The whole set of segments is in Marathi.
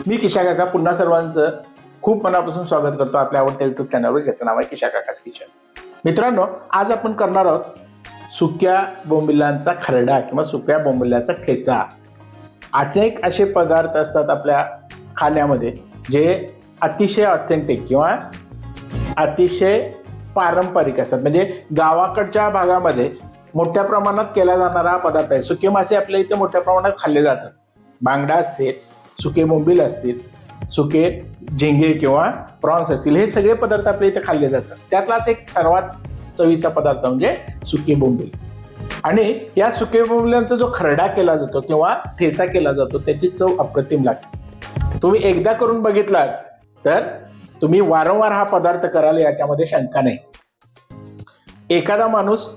मी किशा काका पुन्हा सर्वांचं खूप मनापासून स्वागत करतो आपल्या आवडत्या युट्यूब चॅनलवर, ज्याचं नाव आहे किशा काकाच किचन. मित्रांनो, आज आपण करणार आहोत सुक्या बोंबिलांचा खरडा किंवा सुक्या बोंबिलांचा ठेचा. अनेक असे पदार्थ असतात आपल्या खाण्यामध्ये जे अतिशय ऑथेंटिक किंवा अतिशय पारंपरिक असतात. म्हणजे गावाकडच्या भागामध्ये मोठ्या प्रमाणात केला जाणारा हा पदार्थ आहे. सुके मासे आपल्या इथे मोठ्या प्रमाणात खाल्ले जातात. बांगडा असेल, सुके बोंबील असतील, सुके झिंगे किंवा प्रॉन्स असतील, हे सगळे पदार्थ आपल्या इथे खाल्ले जातात. त्यातलाच एक सर्वात चवीचा पदार्थ म्हणजे सुके बोंबील. आणि या सुके बोंबिलांचा जो खरडा केला जातो किंवा ठेचा केला जातो त्याची चव अप्रतिम लागते. तुम्ही एकदा करून बघितलात तर तुम्ही वारंवार हा पदार्थ कराल याच्यामध्ये शंका नाही. एखादा माणूस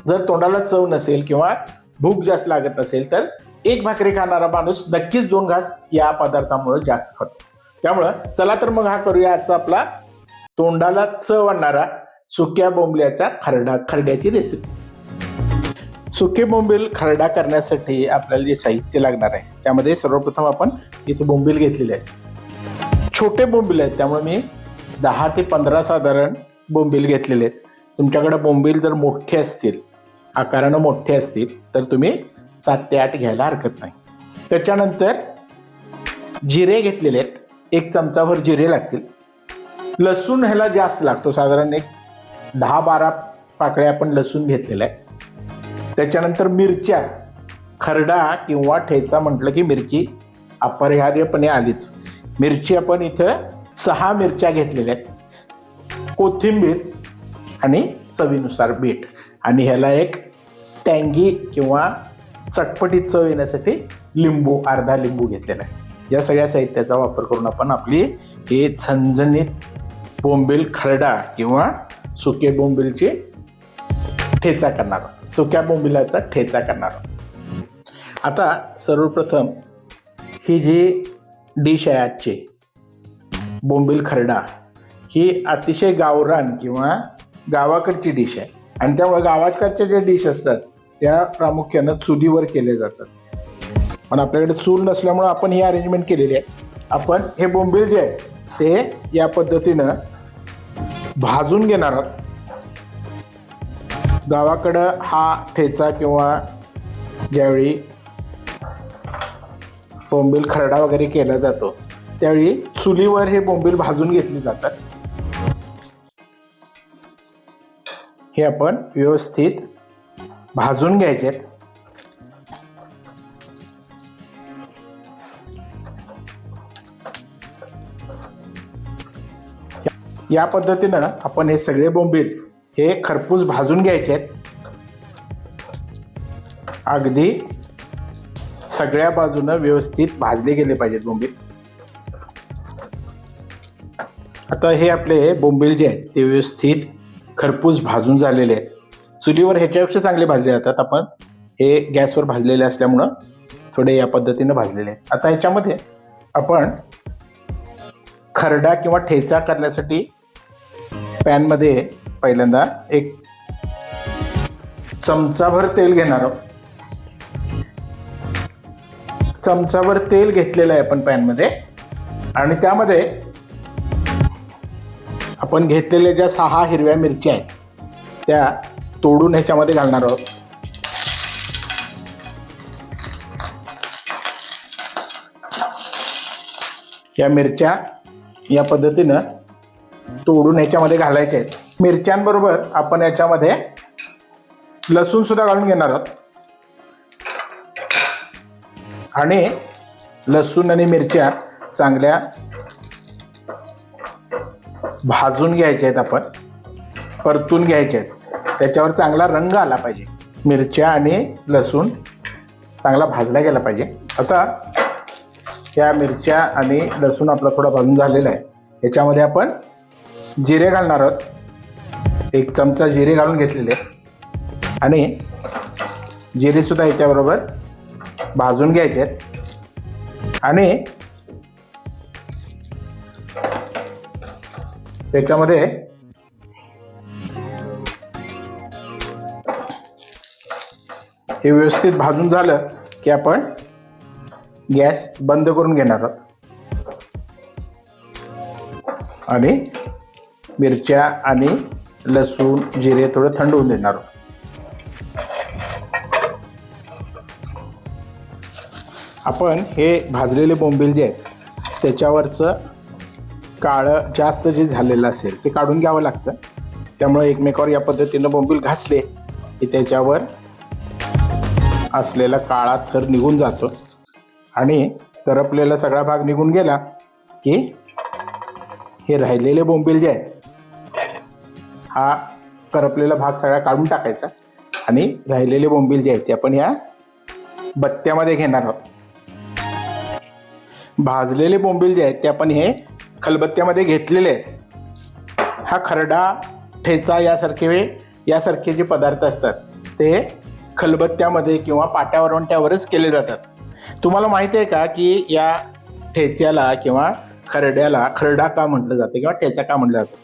जर तोंडाला चव नसेल किंवा भूक जास्त लागत नसेल तर एक भाकरी खाणारा माणूस नक्कीच 2 घास या पदार्थामुळे जास्त खातो. त्यामुळं चला तर मग हा करूया आजचा आपला तोंडाला चव आणणारा सुक्या बोंबिलाच्या खरड्याची रेसिपी. सुके बोंबील खरडा करण्यासाठी आपल्याला जे साहित्य लागणार आहे त्यामध्ये सर्वप्रथम आपण इथे बोंबील घेतलेले आहेत. छोटे बोंबील आहेत त्यामुळे मी 10 ते 15 साधारण बोंबील घेतलेले आहेत. तुमच्याकडे बोंबील जर मोठे असतील, आकारानं मोठे असतील तर तुम्ही 7 ते 8 घ्यायला हरकत नाही. त्याच्यानंतर जिरे घेतलेले आहेत, 1 चमचाभर जिरे लागतील. लसूण ह्याला जास्त लागतो, साधारण एक 10-12 पाकळ्या आपण लसूण घेतलेला आहे. त्याच्यानंतर मिरच्या, खरडा किंवा ठेचा म्हटलं की मिरची अपरिहार्यपणे आलीच. मिरची आपण इथं 6 मिरच्या घेतलेल्या आहेत. कोथिंबीर आणि चवीनुसार मीठ. आणि ह्याला एक टँगी किंवा चटपटीत चव येण्यासाठी लिंबू, अर्धा लिंबू घेतलेला आहे. या सगळ्या साहित्याचा वापर करून आपण आपली हे झणझणीत बोंबील खरडा किंवा सुके बोंबिलची ठेचा करणार आहोत. सुक्या बोंबिलाचा ठेचा करणार आहोत. आता सर्वप्रथम ही जी डिश आहे आजची बोंबील खरडा, ही अतिशय गावरान किंवा गावाकडची डिश आहे. आणि त्यामुळे गावाकडच्या ज्या डिश असतात त्या प्रामुख्यानं चुलीवर केल्या जातात. पण आपल्याकडे चूल नसल्यामुळं आपण ही अरेंजमेंट केलेली आहे. आपण हे बोंबील जे आहे ते या पद्धतीनं भाजून घेणार आहोत. गावाकडं हा ठेचा किंवा ज्यावेळी बोंबील खरडा वगैरे केला जातो त्यावेळी चुलीवर हे बोंबील भाजून घेतले जातात. हे आपण व्यवस्थित भाजून घ्यायचे आहेत. या पद्धतीनं आपण हे सगळे बोंबील हे खरपूस भाजून घ्यायचे आहेत. अगदी सगळ्या बाजूनं व्यवस्थित भाजले गेले पाहिजेत बोंबील. आता हे आपले बोंबील जे आहेत ते व्यवस्थित खरपूस भाजून झालेले आहेत. चुलीवर ह्याच्यापेक्षा चांगले भाजले जातात. आपण हे गॅसवर भाजलेले असल्यामुळं थोडे या पद्धतीनं भाजलेले आहेत. आता ह्याच्यामध्ये आपण खरडा किंवा ठेचा करण्यासाठी पॅनमध्ये पहिल्यांदा 1 चमचाभर तेल घेणार आहोत. चमचाभर तेल घेतलेलं आहे आपण पॅनमध्ये. आणि त्यामध्ये आपण घेतलेल्या ज्या 6 हिरव्या मिरच्या आहेत त्या तोडून ह्याच्यामध्ये घालणार आहोत. या मिरच्या या पद्धतीनं तोडून ह्याच्यामध्ये घालायच्या आहेत. मिरच्यांबरोबर आपण याच्यामध्ये लसूण सुद्धा घालून घेणार आहोत. आणि लसूण आणि मिरच्या चांगल्या भाजून घ्यायच्या आहेत, आपण परतून घ्यायचे आहेत. त्याच्यावर चांगला रंग आला पाहिजे. मिरच्या आणि लसूण चांगला भाजला गेला पाहिजे. आता या मिरच्या आणि लसूण आपला थोडा भाजून झालेला आहे. याच्यामध्ये आपण जिरे घालणार आहोत. 1 चमचा जिरे घालून घेतलेले आणि जिरे सुद्धा याच्याबरोबर भाजून घ्यायचे आहेत. आणि त्याच्यामध्ये हे व्यवस्थित भाजून झालं की आपण गॅस बंद करून घेणार आहोत. आणि मिरच्या आणि लसूण जिरे थोडं थंड होऊन देणार आहोत. आपण हे भाजलेले बोंबील जे आहेत त्याच्यावरचं काळं जास्त जे झालेलं असेल ते काढून घ्यावं लागतं. त्यामुळे एकमेकावर या पद्धतीनं बोंबील घासले की त्याच्यावर असलेला काळा थर निघून जातो आणि करपलेला सगळा भाग निघून गेला की हे राहिलेले बोंबील जे आहेत हा करपलेला भाग सगळा काढून टाकायचा आणि राहिलेले बोंबील जे आहेत ते आपण या बत्त्यामध्ये घेणार आहोत. भाजलेले बोंबील जे आहेत ते आपण हे खलबत्त्यामध्ये घेतलेले आहेत. हा खरडा ठेचा यासारखे जे पदार्थ असतात ते खलबत्त्यामध्ये किंवा पाट्यावर वंट्यावरच केले जातात. तुम्हाला माहिती आहे का की या ठेच्याला किंवा खरड्याला खरडा का म्हटलं जातं किंवा ठेचा का म्हटलं जातं?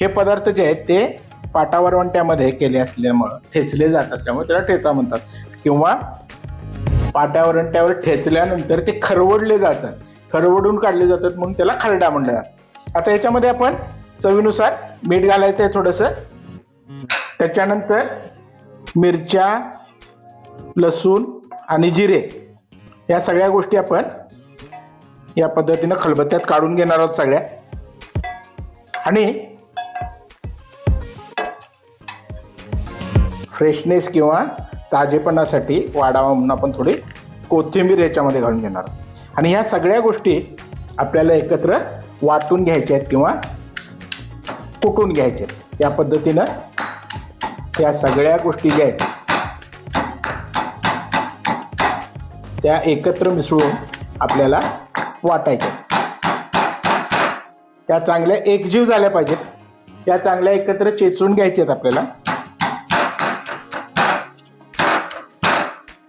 हे पदार्थ जे आहेत ते पाटावर वंट्यामध्ये केले असल्यामुळं ठेचले जात असल्यामुळे त्याला ठेचा म्हणतात किंवा पाट्यावर वंट्यावर ठेचल्यानंतर ते खरवडले जातात, खरवडून काढले जातात म्हणून त्याला खरडा म्हटलं जातं. आता याच्यामध्ये आपण चवीनुसार मीठ घालायचं आहे थोडंसं. त्याच्यानंतर मिरच्या, लसूण आणि जिरे या सगळ्या गोष्टी आपण या पद्धतीनं खलबत्त्यात काढून घेणार आहोत सगळ्या. आणि फ्रेशनेस किंवा ताजेपणासाठी वाढावा म्हणून आपण थोडी कोथिंबीर याच्यामध्ये घालून घेणार आहोत. आणि ह्या सगळ्या गोष्टी आपल्याला एकत्र वाटून घ्यायच्या आहेत किंवा कुटून घ्यायच्या आहेत. या पद्धतीनं या सगळ्या गोष्टी ज्या आहेत त्या एकत्र मिसळून आपल्याला वाटायच्या. त्या चांगल्या एकजीव झाल्या पाहिजेत. त्या चांगल्या एकत्र चेचून घ्यायच्या आहेत आपल्याला.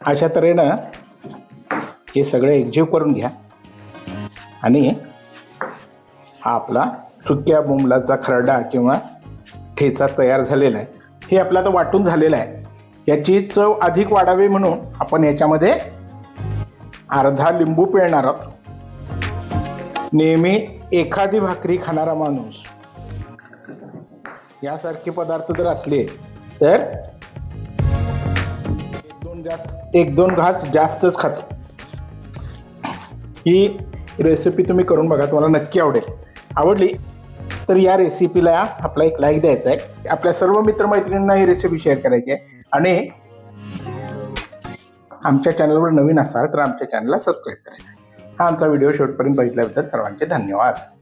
अशा तऱ्हेनं हे सगळे एकजीव करून घ्या आणि हा आपला सुक्या बोंबलाचा खरडा किंवा ठेचा तयार झालेला आहे. हे आपलं आता वाटून झालेलं आहे. याची चव अधिक वाढावी म्हणून आपण याच्यामध्ये अर्धा लिंबू पिळणार आहोत. नेहमी एखादी भाकरी खाणारा माणूस यासारखे पदार्थ जर असले तर एक दोन घास जास्तच खातो. ही रेसिपी तुम्ही करून बघा, तुम्हाला नक्की आवडेल. आवडली तर या रेसिपीला आपला एक लाईक द्यायचा आहे. आपल्या सर्व मित्रमैत्रिणींना ही रेसिपी शेअर करायची आहे. आणि आमच्या चॅनलवर नवीन असाल तर आमच्या चॅनलला सबस्क्राईब करायचं आहे. हा आमचा व्हिडिओ शेवटपर्यंत बघितल्याबद्दल सर्वांचे धन्यवाद.